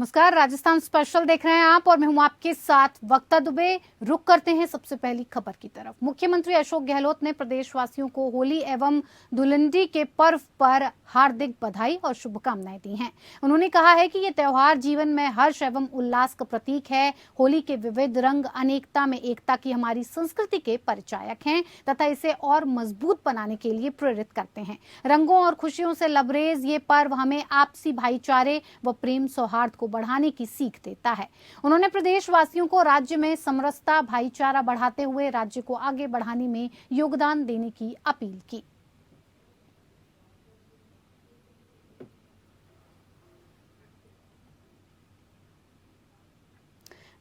नमस्कार, राजस्थान स्पेशल देख रहे हैं आप और मैं हूं आपके साथ वक्ता दुबे। रुक करते हैं सबसे पहली खबर की तरफ। मुख्यमंत्री अशोक गहलोत ने प्रदेशवासियों को होली एवं धुलंडी के पर्व पर हार्दिक बधाई और शुभकामनाएं दी हैं। उन्होंने कहा है कि ये त्योहार जीवन में हर्ष एवं उल्लास का प्रतीक है। होली के विविध रंग अनेकता में एकता की हमारी संस्कृति के परिचायक हैं तथा इसे और मजबूत बनाने के लिए प्रेरित करते हैं। रंगों और खुशियों से लबरेज ये पर्व हमें आपसी भाईचारे व प्रेम सौहार्द को बढ़ाने की सीख देता है। उन्होंने प्रदेशवासियों को राज्य में समरसता भाईचारा बढ़ाते हुए राज्य को आगे बढ़ाने में योगदान देने की अपील की।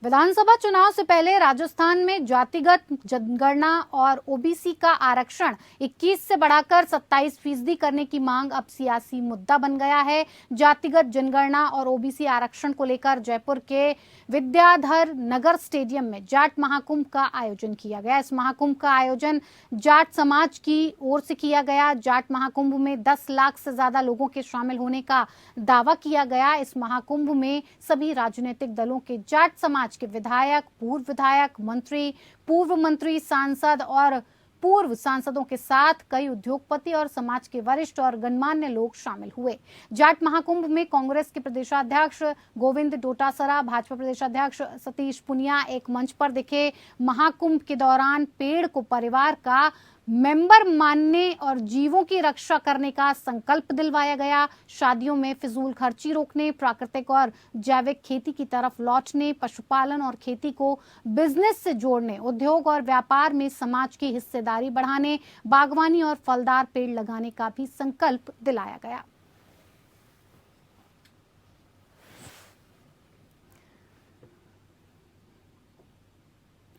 विधानसभा चुनाव से पहले राजस्थान में जातिगत जनगणना और ओबीसी का आरक्षण 21 से बढ़ाकर 27% करने की मांग अब सियासी मुद्दा बन गया है। जातिगत जनगणना और ओबीसी आरक्षण को लेकर जयपुर के विद्याधर नगर स्टेडियम में जाट महाकुंभ का आयोजन किया गया। इस महाकुंभ का आयोजन जाट समाज की ओर से किया गया। जाट महाकुंभ में 10 लाख से ज्यादा लोगों के शामिल होने का दावा किया गया। इस महाकुंभ में सभी राजनीतिक दलों के जाट समाज के विधायक, पूर्व विधायक, मंत्री, पूर्व मंत्री, सांसद और पूर्व सांसदों के साथ कई उद्योगपति और समाज के वरिष्ठ और गणमान्य लोग शामिल हुए। जाट महाकुंभ में कांग्रेस के प्रदेशाध्यक्ष गोविंद डोटासरा, भाजपा प्रदेशाध्यक्ष सतीश पुनिया एक मंच पर दिखे। महाकुंभ के दौरान पेड़ को परिवार का मेंबर मानने और जीवों की रक्षा करने का संकल्प दिलवाया गया। शादियों में फिजूल खर्ची रोकने, प्राकृतिक और जैविक खेती की तरफ लौटने, पशुपालन और खेती को बिजनेस से जोड़ने, उद्योग और व्यापार में समाज की हिस्सेदारी बढ़ाने, बागवानी और फलदार पेड़ लगाने का भी संकल्प दिलाया गया।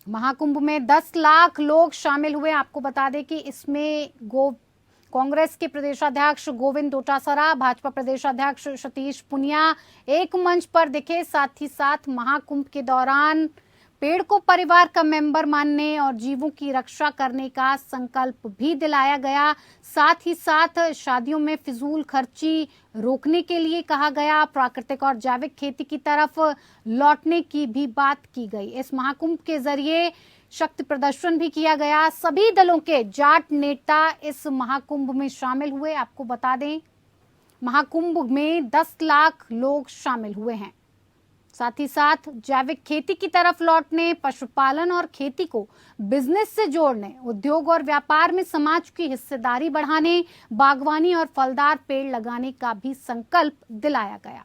महाकुंभ में 10 लाख लोग शामिल हुए। आपको बता दें कि इसमें कांग्रेस के प्रदेशाध्यक्ष गोविंद डोटासरा, भाजपा प्रदेशाध्यक्ष सतीश पुनिया एक मंच पर दिखे। साथ ही साथ महाकुंभ के दौरान पेड़ को परिवार का मेंबर मानने और जीवों की रक्षा करने का संकल्प भी दिलाया गया। साथ ही साथ शादियों में फिजूल खर्ची रोकने के लिए कहा गया। प्राकृतिक और जैविक खेती की तरफ लौटने की भी बात की गई। इस महाकुंभ के जरिए शक्ति प्रदर्शन भी किया गया। सभी दलों के जाट नेता इस महाकुंभ में शामिल हुए। आपको बता दें, महाकुंभ में 10 लाख लोग शामिल हुए हैं। साथ ही साथ जैविक खेती की तरफ लौटने, पशुपालन और खेती को बिजनेस से जोड़ने, उद्योग और व्यापार में समाज की हिस्सेदारी बढ़ाने, बागवानी और फलदार पेड़ लगाने का भी संकल्प दिलाया गया।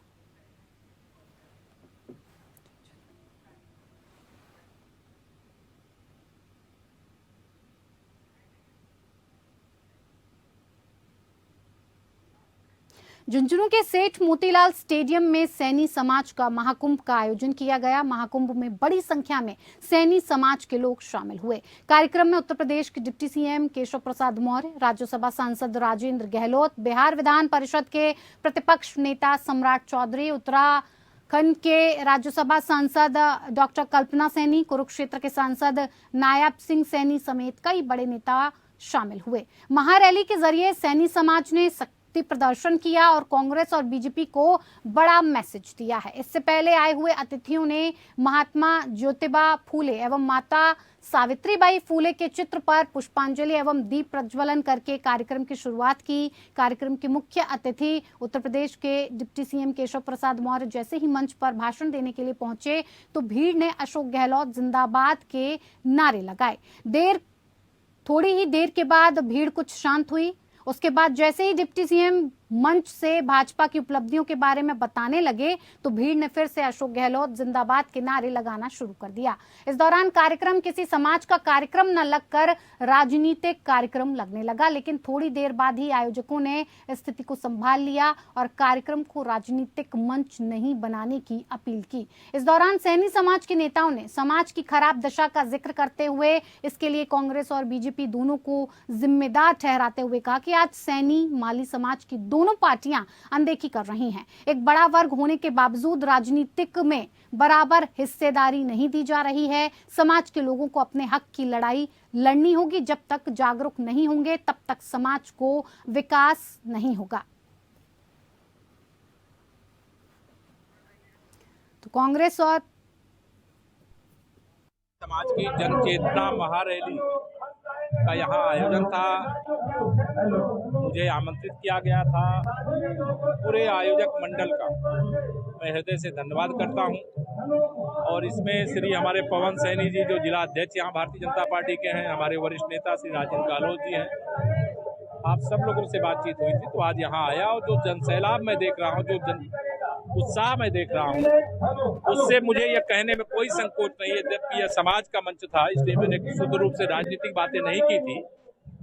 झुंझुनू के सेठ मोतीलाल स्टेडियम में सैनी समाज का महाकुंभ का आयोजन किया गया। महाकुंभ में बड़ी संख्या में सैनी समाज के लोग शामिल हुए। कार्यक्रम में उत्तर प्रदेश के डिप्टी सीएम केशव प्रसाद मौर्य, राज्यसभा सांसद राजेंद्र गहलोत, बिहार विधान परिषद के प्रतिपक्ष नेता सम्राट चौधरी, उत्तराखंड के राज्यसभा सांसद डॉक्टर कल्पना सैनी, कुरुक्षेत्र के सांसद नायब सिंह सैनी समेत कई बड़े नेता शामिल हुए। महारैली के जरिए सैनी समाज ने प्रदर्शन किया और कांग्रेस और बीजेपी को बड़ा मैसेज दिया है। इससे पहले आए हुए अतिथियों ने महात्मा ज्योतिबा फूले एवं माता सावित्रीबाई फूले के चित्र पर पुष्पांजलि एवं दीप प्रज्वलन करके कार्यक्रम की शुरुआत की। कार्यक्रम के मुख्य अतिथि उत्तर प्रदेश के डिप्टी सीएम केशव प्रसाद मौर्य जैसे ही मंच पर भाषण देने के लिए पहुंचे तो भीड़ ने अशोक गहलोत जिंदाबाद के नारे लगाए। थोड़ी ही देर के बाद भीड़ कुछ शांत हुई। उसके बाद जैसे ही डिप्टी सीएम मंच से भाजपा की उपलब्धियों के बारे में बताने लगे तो भीड़ ने फिर से अशोक गहलोत जिंदाबाद के नारे लगाना शुरू कर दिया। इस दौरान कार्यक्रम किसी समाज का कार्यक्रम न लगकर राजनीतिक कार्यक्रम लगने लगा, लेकिन थोड़ी देर बाद ही आयोजकों ने स्थिति को संभाल लिया और कार्यक्रम को राजनीतिक मंच नहीं बनाने की अपील की। इस दौरान सैनी समाज के नेताओं ने समाज की खराब दशा का जिक्र करते हुए इसके लिए कांग्रेस और बीजेपी दोनों को जिम्मेदार ठहराते हुए कहा कि आज सैनी माली समाज की दोनों पार्टियां अनदेखी कर रही हैं। एक बड़ा वर्ग होने के बावजूद राजनीतिक में बराबर हिस्सेदारी नहीं दी जा रही है। समाज के लोगों को अपने हक की लड़ाई लड़नी होगी। जब तक जागरूक नहीं होंगे तब तक समाज को विकास नहीं होगा। तो कांग्रेस और समाज की जनचेतना महारैली का यहाँ आयोजन था। मुझे आमंत्रित किया गया था। पूरे आयोजक मंडल का मैं हृदय से धन्यवाद करता हूँ। और इसमें श्री हमारे पवन सैनी जी जो जिला अध्यक्ष यहाँ भारतीय जनता पार्टी के हैं, हमारे वरिष्ठ नेता श्री राजेंद्र गाहलोत जी हैं, आप सब लोगों से बातचीत हुई थी। तो आज यहाँ आया और जो जनसैलाब मैं देख रहा हूँ, जो जन उत्साह मैं देख रहा हूँ, उससे मुझे यह कहने में कोई संकोच नहीं है। जबकि यह समाज का मंच था, इसलिए मैंने शुद्ध रूप से राजनीतिक बातें नहीं की थी।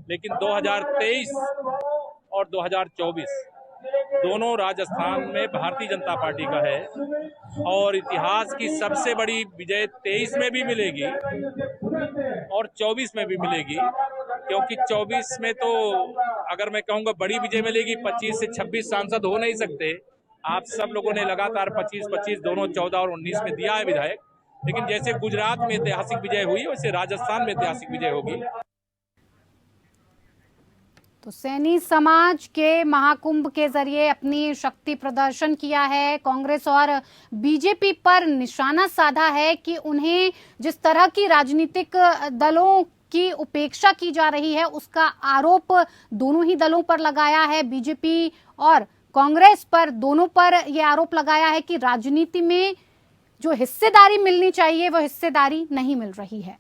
लेकिन 2023 और 2024 दोनों राजस्थान में भारतीय जनता पार्टी का है और इतिहास की सबसे बड़ी विजय 23 में भी मिलेगी और 24 में भी मिलेगी। क्योंकि 24 में तो अगर मैं कहूँगा बड़ी विजय मिलेगी, 25 से 26 सांसद हो नहीं सकते। आप सब लोगों ने लगातार 25-25 दोनों 14 और 19 में दिया है विधायक। लेकिन जैसे गुजरात में ऐतिहासिक विजय हुई, वैसे राजस्थान में ऐतिहासिक विजय होगी। तो सैनी समाज के महाकुंभ के जरिए अपनी शक्ति प्रदर्शन किया है। कांग्रेस और बीजेपी पर निशाना साधा है कि उन्हें जिस तरह की राजनीतिक दलों की उपेक्षा की जा रही है, उसका आरोप दोनों ही दलों पर लगाया है। बीजेपी और कांग्रेस पर, दोनों पर यह आरोप लगाया है कि राजनीति में जो हिस्सेदारी मिलनी चाहिए वो हिस्सेदारी नहीं मिल रही है।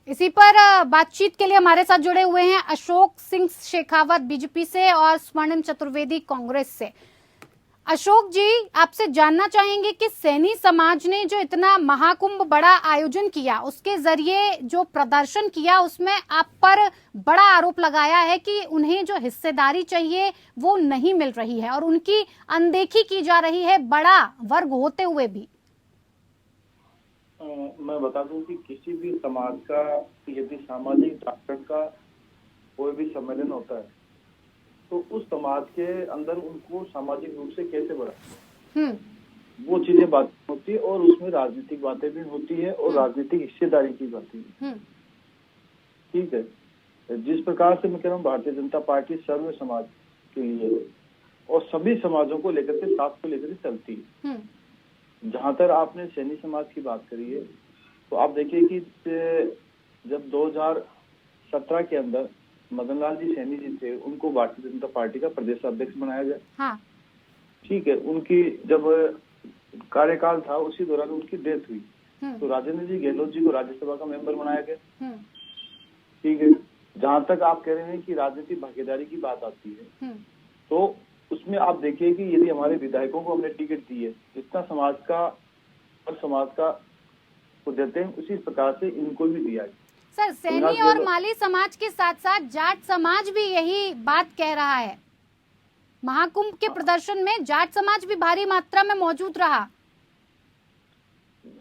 इसी पर बातचीत के लिए हमारे साथ जुड़े हुए हैं अशोक सिंह शेखावत बीजेपी से और स्वर्णिम चतुर्वेदी कांग्रेस से। अशोक जी, आपसे जानना चाहेंगे कि सैनी समाज ने जो इतना महाकुंभ बड़ा आयोजन किया, उसके जरिए जो प्रदर्शन किया, उसमें आप पर बड़ा आरोप लगाया है कि उन्हें जो हिस्सेदारी चाहिए वो नहीं मिल रही है और उनकी अनदेखी की जा रही है, बड़ा वर्ग होते हुए भी। मैं बता दूं कि किसी भी समाज का यदि सामाजिक जागरण का कोई भी सम्मेलन होता है तो उस समाज के अंदर उनको सामाजिक रूप से कैसे बढ़ा, वो चीजें बातें होती है और उसमें राजनीतिक बातें भी होती है और राजनीतिक हिस्सेदारी की बातें भी। ठीक है, जिस प्रकार से मैं कह रहा हूँ भारतीय जनता पार्टी सर्व समाज के लिए और सभी समाजों को लेकर के, साथ को लेकर के चलती है। जहां तक आपने सैनी समाज की बात करी है, तो आप देखिए कि जब 2017 के अंदर मदन लाल जी सैनी जी थे, उनको भारतीय जनता पार्टी का प्रदेश अध्यक्ष बनाया गया। हाँ। ठीक है, उनकी जब कार्यकाल था उसी दौरान उनकी डेथ हुई, तो राजेंद्र जी गहलोत जी को राज्यसभा का मेंबर बनाया गया। ठीक है, जहां तक आप कह रहे हैं कि राजनीतिक भागीदारी की बात आती है, तो उसमें आप देखिए कि यदि हमारे विधायकों को हमने टिकट दी है, जितना समाज का और समाज का को देते हैं उसी प्रकार से इनको भी दिया है। सर, सैनी और माली समाज के साथ साथ जाट समाज भी यही बात कह रहा है। महाकुंभ के प्रदर्शन में जाट समाज भी भारी मात्रा में मौजूद रहा।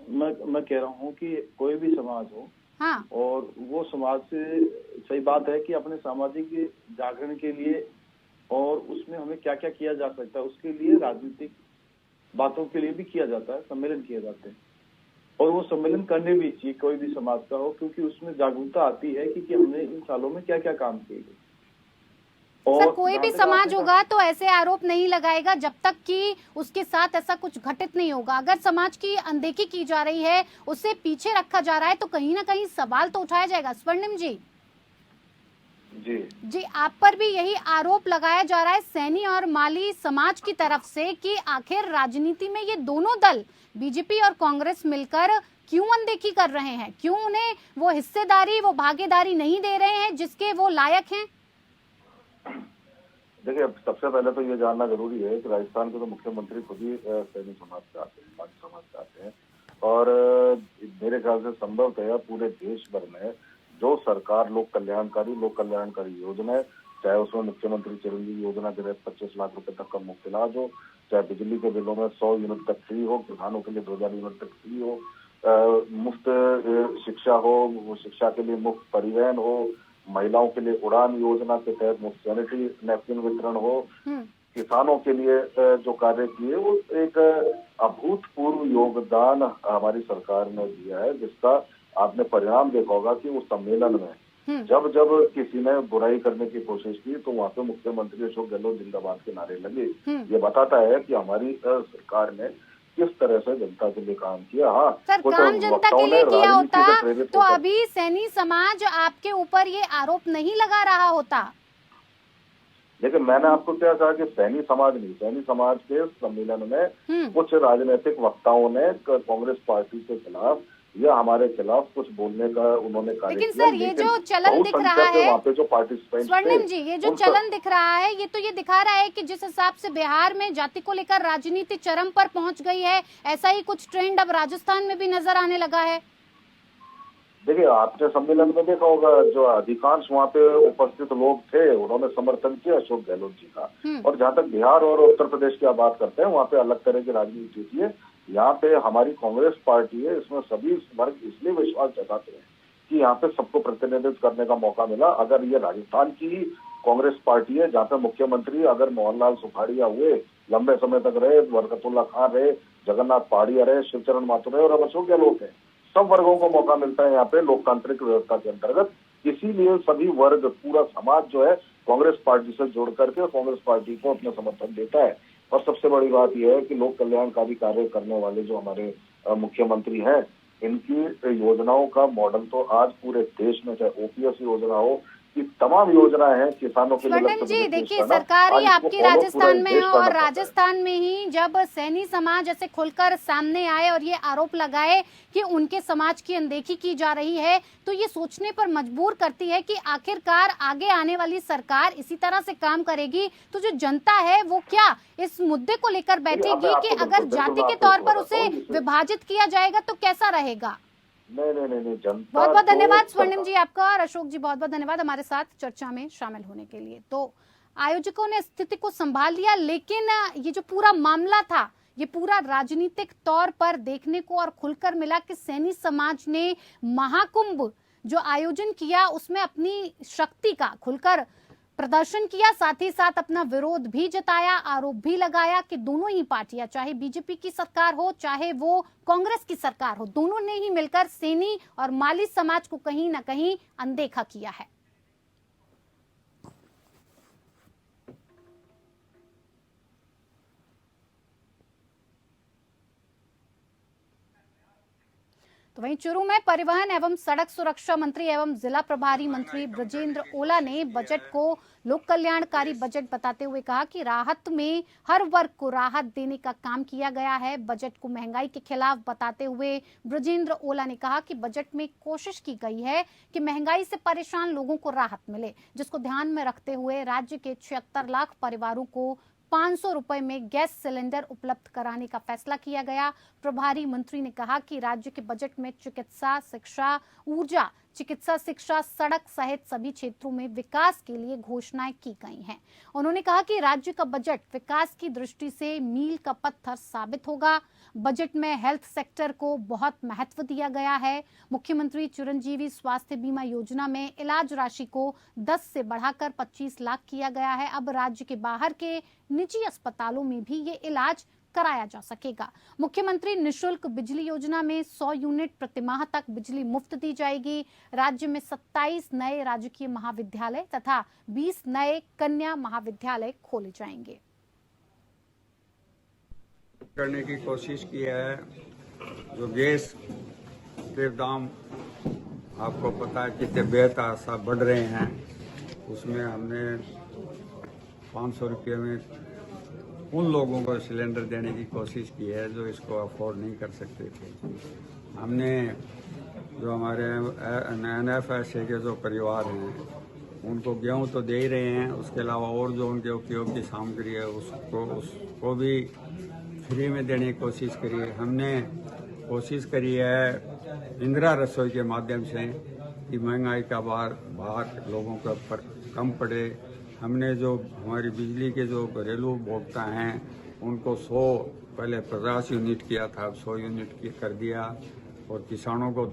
मैं कह रहा हूँ कि कोई भी समाज हो, हाँ, और वो समाज से सही बात है कि अपने सामाजिक जागरण के लिए और उसमें हमें क्या क्या किया जा सकता है, उसके लिए राजनीतिक बातों के लिए भी किया जाता है, सम्मेलन किए जाते हैं और वो सम्मेलन करने भी चाहिए कोई भी समाज का हो, क्योंकि उसमें जागरूकता आती है कि हमने इन सालों में क्या क्या काम किए। और सर, कोई भी समाज होगा तो ऐसे आरोप नहीं लगाएगा जब तक कि उसके साथ ऐसा कुछ घटित नहीं होगा। अगर समाज की अनदेखी की जा रही है, उसे पीछे रखा जा रहा है, तो कहीं ना कहीं सवाल तो उठाया जाएगा। स्वर्णिम जी, जी आप पर भी यही आरोप लगाया जा रहा है सैनी और माली समाज की तरफ से कि आखिर राजनीति में ये दोनों दल बीजेपी और कांग्रेस मिलकर क्यों अनदेखी कर रहे हैं, क्यों उन्हें वो हिस्सेदारी, वो भागीदारी नहीं दे रहे हैं जिसके वो लायक हैं। देखिए, सबसे पहले तो ये जानना जरूरी है कि राजस्थान के तो मुख्यमंत्री खुद ही सैनी समाज से आते हैं, माली समाज से आते हैं और मेरे ख्याल से संभवतः पूरे देश भर में जो सरकार लोक कल्याणकारी योजना है, चाहे उसमें मुख्यमंत्री चिरंजीवी योजना के तहत 25 लाख रुपए तक का मुफ्त इलाज हो, चाहे बिजली के बिलों में 100 यूनिट तक फ्री हो, किसानों के लिए 2000 यूनिट तक फ्री हो, मुफ्त शिक्षा हो, वो शिक्षा के लिए मुफ्त परिवहन हो, महिलाओं के लिए उड़ान योजना के तहत मुफ्त सैनिटरी नैपकिन वितरण हो, किसानों के लिए जो कार्य किए, वो एक अभूतपूर्व योगदान हमारी सरकार ने दिया है, जिसका आपने परिणाम देखा होगा कि उस सम्मेलन में जब जब किसी ने बुराई करने की कोशिश की तो वहाँ पे मुख्यमंत्री अशोक गहलोत जिंदाबाद के नारे लगे। ये बताता है कि हमारी सरकार ने किस तरह से जनता के लिए काम किया। हाँ सर, काम जनता के लिए किया होता तो अभी सैनी समाज आपके ऊपर ये आरोप नहीं लगा रहा होता। लेकिन मैंने आपको क्या कहा कि सैनी समाज नहीं, सैनी समाज के सम्मेलन में कुछ राजनीतिक वक्ताओं ने कांग्रेस पार्टी के खिलाफ या हमारे खिलाफ कुछ बोलने का उन्होंने कार्य लेकिन सर ये जो चलन दिख रहा है वहाँ पे जो पार्टिसिपेंट स्वर्णिम जी, ये जो चलन दिख रहा है ये तो ये दिखा रहा है कि जिस हिसाब से बिहार में जाति को लेकर राजनीति चरम पर पहुंच गई है, ऐसा ही कुछ ट्रेंड अब राजस्थान में भी नजर आने लगा है। देखिए, आपने सम्मेलन में देखा होगा जो अधिकांश वहाँ पे उपस्थित लोग थे उन्होंने समर्थन किया अशोक गहलोत जी का। और जहाँ तक बिहार और उत्तर प्रदेश की आप बात करते हैं, वहाँ पे अलग तरह की राजनीति होती है। यहाँ पे हमारी कांग्रेस पार्टी है, इसमें सभी वर्ग इसलिए विश्वास जताते हैं कि यहाँ पे सबको प्रतिनिधित्व करने का मौका मिला। अगर ये राजस्थान की कांग्रेस पार्टी है जहाँ पे मुख्यमंत्री अगर मोहनलाल सुखाड़िया हुए, लंबे समय तक रहे, बरकतुल्ला खान रहे, जगन्नाथ पहाड़िया रहे, शिवचरण माथुर रहे और अब अशोक गहलोत है, सब वर्गों को मौका मिलता है यहाँ पे लोकतांत्रिक व्यवस्था के अंतर्गत। इसीलिए सभी वर्ग, पूरा समाज जो है कांग्रेस पार्टी से जोड़ करके कांग्रेस पार्टी को अपना समर्थन देता है। और सबसे बड़ी बात यह है कि लोक कल्याणकारी कार्य करने वाले जो हमारे मुख्यमंत्री हैं, इनकी योजनाओं का मॉडल तो आज पूरे देश में, चाहे ओपीएस योजना हो कि तमाम योजनाएं हैं किसानों के लिए। स्वर्णिम जी देखिए, सरकार ही आपकी राजस्थान में है और राजस्थान में ही जब सैनी समाज ऐसे खुलकर सामने आए और ये आरोप लगाए कि उनके समाज की अनदेखी की जा रही है, तो ये सोचने पर मजबूर करती है कि आखिरकार आगे आने वाली सरकार इसी तरह से काम करेगी तो जो जनता है वो क्या इस मुद्दे को लेकर बैठेगी कि अगर जाति के तौर पर उसे विभाजित किया जाएगा तो कैसा रहेगा। नहीं, जनता बहुत बहुत धन्यवाद स्वर्णिम जी आपका, और अशोक जी बहुत बहुत धन्यवाद हमारे साथ चर्चा में शामिल होने के लिए। तो आयोजकों ने स्थिति को संभाल लिया, लेकिन ये जो पूरा मामला था ये पूरा राजनीतिक तौर पर देखने को और खुलकर मिला कि सैनी समाज ने महाकुंभ जो आयोजन किया उसमें अपनी शक्ति का खुलकर प्रदर्शन किया, साथ ही साथ अपना विरोध भी जताया, आरोप भी लगाया कि दोनों ही पार्टियां, चाहे बीजेपी की सरकार हो चाहे वो कांग्रेस की सरकार हो, दोनों ने ही मिलकर सैनी और माली समाज को कहीं ना कहीं अनदेखा किया है। तो वहीं चुरू में परिवहन एवं सड़क सुरक्षा मंत्री एवं जिला प्रभारी मंत्री ब्रजेंद्र ओला ने बजट को लोक कल्याणकारी बजट बताते हुए कहा कि राहत में हर वर्ग को राहत देने का काम किया गया है। बजट को महंगाई के खिलाफ बताते हुए ब्रजेंद्र ओला ने कहा कि बजट में कोशिश की गई है कि महंगाई से परेशान लोगों को राहत मिले, जिसको ध्यान में रखते हुए राज्य के 76 लाख परिवारों को 500 रुपए में गैस सिलेंडर उपलब्ध कराने का फैसला किया गया। प्रभारी मंत्री ने कहा कि राज्य के बजट में चिकित्सा, शिक्षा, ऊर्जा, चिकित्सा, शिक्षा, सड़क सहित सभी क्षेत्रों में विकास के लिए घोषणाएं की गई हैं। उन्होंने कहा कि राज्य का बजट विकास की दृष्टि से मील का पत्थर साबित होगा। बजट में हेल्थ सेक्टर को बहुत महत्व दिया गया है। मुख्यमंत्री चिरंजीवी स्वास्थ्य बीमा योजना में इलाज राशि को 10 से बढ़ाकर 25 लाख किया गया है। अब राज्य के बाहर के निजी अस्पतालों में भी ये इलाज कराया जा सकेगा। मुख्यमंत्री निशुल्क बिजली योजना में 100 यूनिट प्रतिमाह तक बिजली मुफ्त दी जाएगी। राज्य में 27 नए राजकीय महाविद्यालय तथा 20 नए कन्या महाविद्यालय खोले जाएंगे। करने की कोशिश की है। जो गैस के दाम आपको पता है कि बेतहाशा बढ़ रहे हैं, उसमें हमने 500 रुपये में उन लोगों को सिलेंडर देने की कोशिश की है जो इसको अफोर्ड नहीं कर सकते थे। हमने जो हमारे NFSA के जो परिवार हैं उनको गेहूं तो दे ही रहे हैं, उसके अलावा और जो उनके उपयोग की सामग्री है उसको भी फ्री में देने की कोशिश करी है। हमने कोशिश करी है इंदिरा रसोई के माध्यम से कि महंगाई का भार लोगों के ऊपर कम पड़े। हमने जो हमारी बिजली के जो घरेलू उपभोक्ता हैं उनको 100 पहले 50 यूनिट किया था, अब 100 यूनिट कर दिया, और किसानों को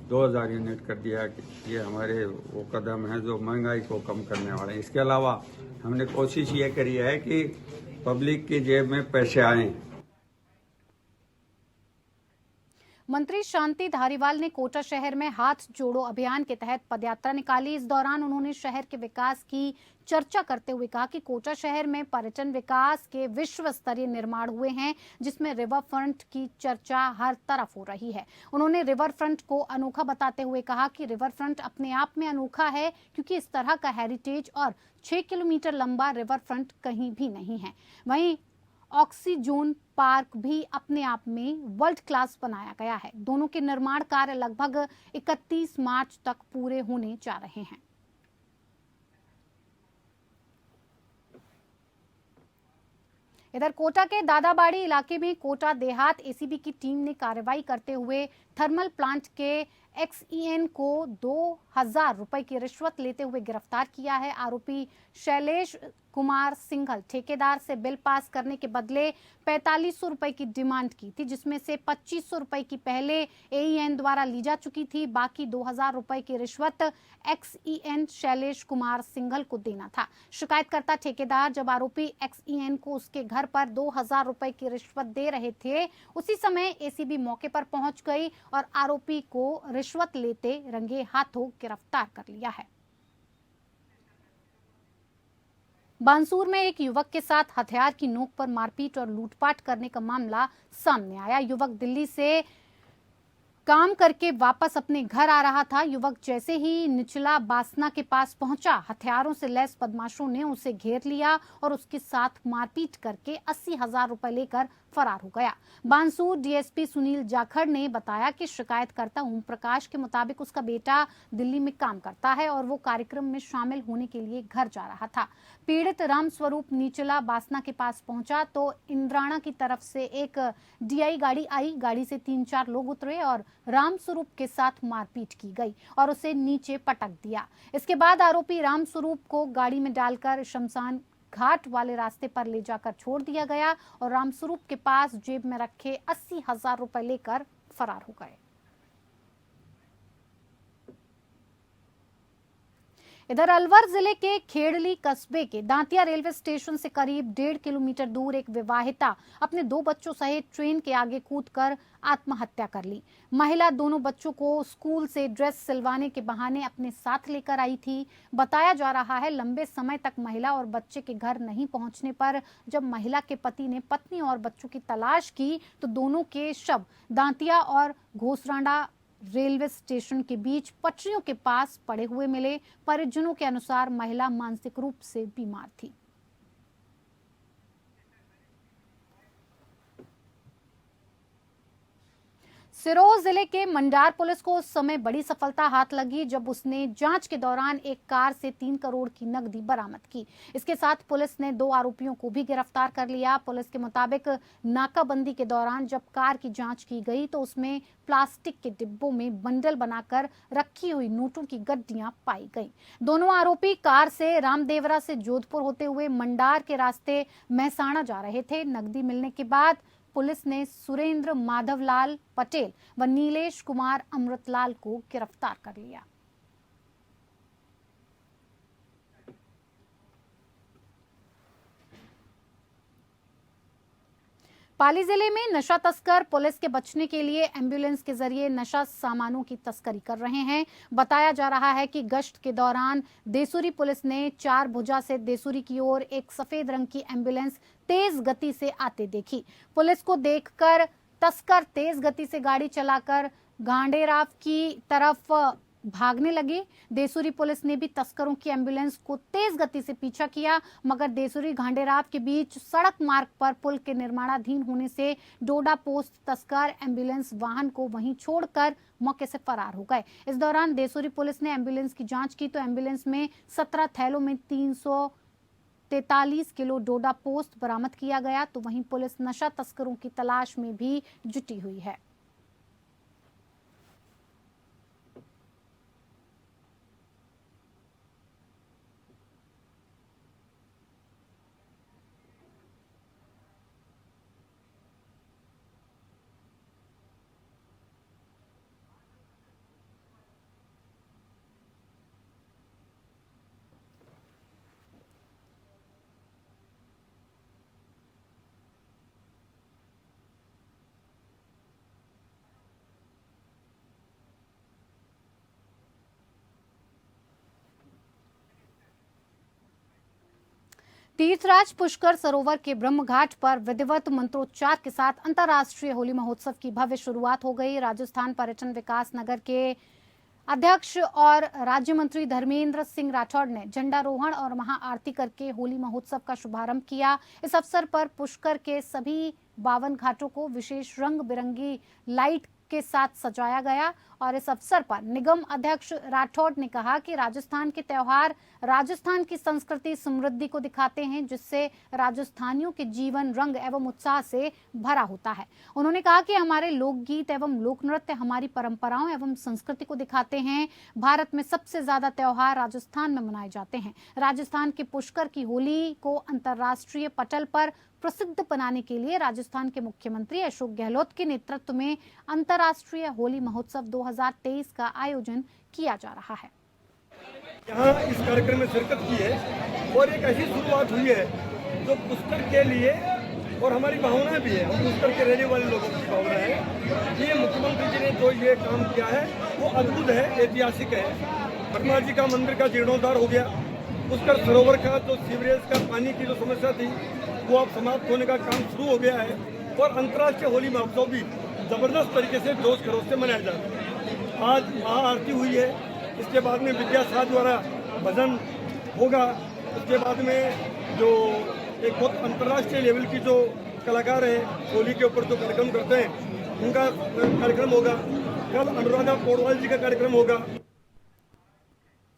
2000 यूनिट कर दिया। ये हमारे वो कदम हैं जो महंगाई को कम करने वाले हैं। इसके अलावा हमने कोशिश ये करी है कि पब्लिक की जेब में पैसे आए। मंत्री शांति धारीवाल ने कोटा शहर में हाथ जोड़ो अभियान के तहत पदयात्रा निकाली। इस दौरान उन्होंने शहर के विकास की चर्चा करते हुए कहा कि कोटा शहर में पर्यटन विकास के विश्व स्तरीय निर्माण हुए हैं, जिसमें रिवर फ्रंट की चर्चा हर तरफ हो रही है। उन्होंने रिवर फ्रंट को अनोखा बताते हुए कहा कि रिवर फ्रंट अपने आप में अनोखा है, क्योंकि इस तरह का हेरिटेज और 6 किलोमीटर लंबा रिवर फ्रंट कहीं भी नहीं है। वहीं ऑक्सीजोन पार्क भी अपने आप में वर्ल्ड क्लास बनाया गया है। दोनों के निर्माण कार्य लगभग 31 मार्च तक पूरे होने जा रहे हैं। इधर कोटा के दादाबाड़ी इलाके में कोटा देहात एसीबी की टीम ने कार्रवाई करते हुए थर्मल प्लांट के एक्सईएन को 2000 रुपए की रिश्वत लेते हुए गिरफ्तार किया है। आरोपी शैलेश कुमार सिंघल ठेकेदार से बिल पास करने के बदले 4500 रुपए की डिमांड की थी, जिसमें से 2500 रुपए की पहले एईएन द्वारा ली जा चुकी थी। बाकी 2000 रुपए की रिश्वत एक्सईएन शैलेश कुमार सिंघल को देना था। शिकायतकर्ता ठेकेदार जब आरोपी एक्सईएन को उसके घर पर 2000 रुपए की रिश्वत दे रहे थे, उसी समय एसीबी मौके पर पहुंच गई और आरोपी को रिश्वत लेते रंगे हाथों गिरफ्तार कर लिया है। बांसूर में एक युवक के साथ हथियार की नोक पर मारपीट और लूटपाट करने का मामला सामने आया। युवक दिल्ली से काम करके वापस अपने घर आ रहा था। युवक जैसे ही निचला बासना के पास पहुंचा, हथियारों से लैस बदमाशों ने उसे घेर लिया और उसके साथ मारपीट करके 80,000 रुपए लेकर फरार हो गया। बांसूर डीएसपी सुनील जाखड़ ने बताया कि शिकायतकर्ता ओम प्रकाश के मुताबिक उसका बेटा दिल्ली में काम करता है और वो कार्यक्रम में शामिल होने के लिए घर जा रहा था। पीड़ित रामस्वरूप नीचला बासना के पास पहुंचा तो इंद्राणा की तरफ से एक डीआई गाड़ी आई। गाड़ी से 3-4 लोग उतरे और रामस्वरूप के साथ मारपीट की गई और उसे नीचे पटक दिया। इसके बाद आरोपी रामस्वरूप को गाड़ी में डालकर शमशान घाट वाले रास्ते पर ले जाकर छोड़ दिया गया और रामस्वरूप के पास जेब में रखे 80,000 रुपए लेकर फरार हो गए। इधर अलवर जिले के खेड़ली कस्बे के दांतिया रेलवे स्टेशन से करीब 1.5 किलोमीटर दूर एक विवाहिता अपने 2 बच्चों सहित ट्रेन के आगे कूदकर आत्महत्या कर ली। महिला दोनों बच्चों को स्कूल से ड्रेस सिलवाने के बहाने अपने साथ लेकर आई थी। बताया जा रहा है लंबे समय तक महिला और बच्चे के घर नहीं पहुंचने पर जब महिला के पति ने पत्नी और बच्चों की तलाश की तो दोनों के शव दांतिया और घोसरांडा रेलवे स्टेशन के बीच पटरियों के पास पड़े हुए मिले। परिजनों के अनुसार महिला मानसिक रूप से बीमार थी। सिरोही जिले के मंडार पुलिस को उस समय बड़ी सफलता हाथ लगी जब उसने जांच के दौरान एक कार से 3 करोड़ की नकदी बरामद की। इसके साथ पुलिस ने 2 आरोपियों को भी गिरफ्तार कर लिया। पुलिस के मुताबिक नाकाबंदी के दौरान जब कार की जांच की गई तो उसमें प्लास्टिक के डिब्बों में बंडल बनाकर रखी हुई नोटों की गड्डियां पाई गई। दोनों आरोपी कार से रामदेवरा से जोधपुर होते हुए मंडार के रास्ते महसाणा जा रहे थे। नकदी मिलने के बाद पुलिस ने सुरेंद्र माधवलाल पटेल व नीलेश कुमार अमृतलाल को गिरफ्तार कर लिया। पाली जिले में नशा तस्कर पुलिस के बचने के लिए एम्बुलेंस के जरिए नशा सामानों की तस्करी कर रहे हैं। बताया जा रहा है कि गश्त के दौरान देसूरी पुलिस ने 4 भुजा से देसूरी की ओर एक सफेद रंग की एम्बुलेंस तेज गति से आते देखी। पुलिस को देखकर तस्कर तेज गति से गाड़ी चलाकर गांडेराव की तरफ भागने लगे। देसूरी पुलिस ने भी तस्करों की एम्बुलेंस को तेज गति से पीछा किया, मगर देसूरी घांडेराव के बीच सड़क मार्ग पर पुल के निर्माणाधीन होने से डोडा पोस्ट तस्कर एम्बुलेंस वाहन को वहीं छोड़कर मौके से फरार हो गए। इस दौरान देसूरी पुलिस ने एम्बुलेंस की जांच की तो एम्बुलेंस में 17 थैलों में 343 किलो डोडा पोस्ट बरामद किया गया। तो वहीं पुलिस नशा तस्करों की तलाश में भी जुटी हुई है। तीर्थराज पुष्कर सरोवर के ब्रह्म घाट पर विधिवत मंत्रोच्चार के साथ अंतर्राष्ट्रीय होली महोत्सव की भव्य शुरुआत हो गई। राजस्थान पर्यटन विकास नगर के अध्यक्ष और राज्य मंत्री धर्मेंद्र सिंह राठौड़ ने झंडारोहण और महाआरती करके होली महोत्सव का शुभारंभ किया। इस अवसर पर पुष्कर के सभी 52 घाटों को विशेष रंग बिरंगी लाइट के साथ सजाया गया और इस अवसर पर निगम अध्यक्ष राठौड़ ने कहा कि राजस्थान के त्योहार राजस्थान की संस्कृति समृद्धि को दिखाते हैं, जिससे राजस्थानियों के जीवन रंग एवं उत्साह से भरा होता है। उन्होंने कहा कि हमारे लोकगीत एवं लोक नृत्य हमारी परंपराओं एवं संस्कृति को दिखाते हैं। भारत में सबसे ज्यादा त्योहार राजस्थान में मनाए जाते हैं। राजस्थान के पुष्कर की होली को अंतर्राष्ट्रीय पटल पर प्रसिद्ध बनाने के लिए राजस्थान के मुख्यमंत्री अशोक गहलोत के नेतृत्व में अंतर्राष्ट्रीय होली महोत्सव 2023 का आयोजन किया जा रहा है। यहाँ इस कार्यक्रम में शिरकत की है और एक ऐसी शुरुआत हुई है जो पुष्कर के लिए और हमारी भावना भी है, हम पुष्कर के रहने वाले लोगों की भावना है। ये मुख्यमंत्री जी ने जो ये काम किया है वो अद्भुत है, ऐतिहासिक है। पटना जी का मंदिर का जीर्णोद्धार हो गया, पुष्कर सरोवर का जो सीवरेज का पानी की जो समस्या थी वो अब समाप्त होने का काम शुरू हो गया है और अंतर्राष्ट्रीय होली महोत्सव भी जबरदस्त तरीके से जोश खरोश से मनाया जा रहा है। आज महाआरती हुई है, इसके बाद में विद्या शाह द्वारा भजन होगा, उसके बाद में जो एक बहुत अंतर्राष्ट्रीय लेवल की जो कलाकार हैं होली के ऊपर जो कार्यक्रम करते हैं उनका कार्यक्रम होगा। कल अनुराधा पौडवाल जी का कार्यक्रम होगा।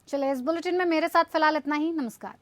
चलिए, इस बुलेटिन में मेरे साथ फिलहाल इतना ही। नमस्कार।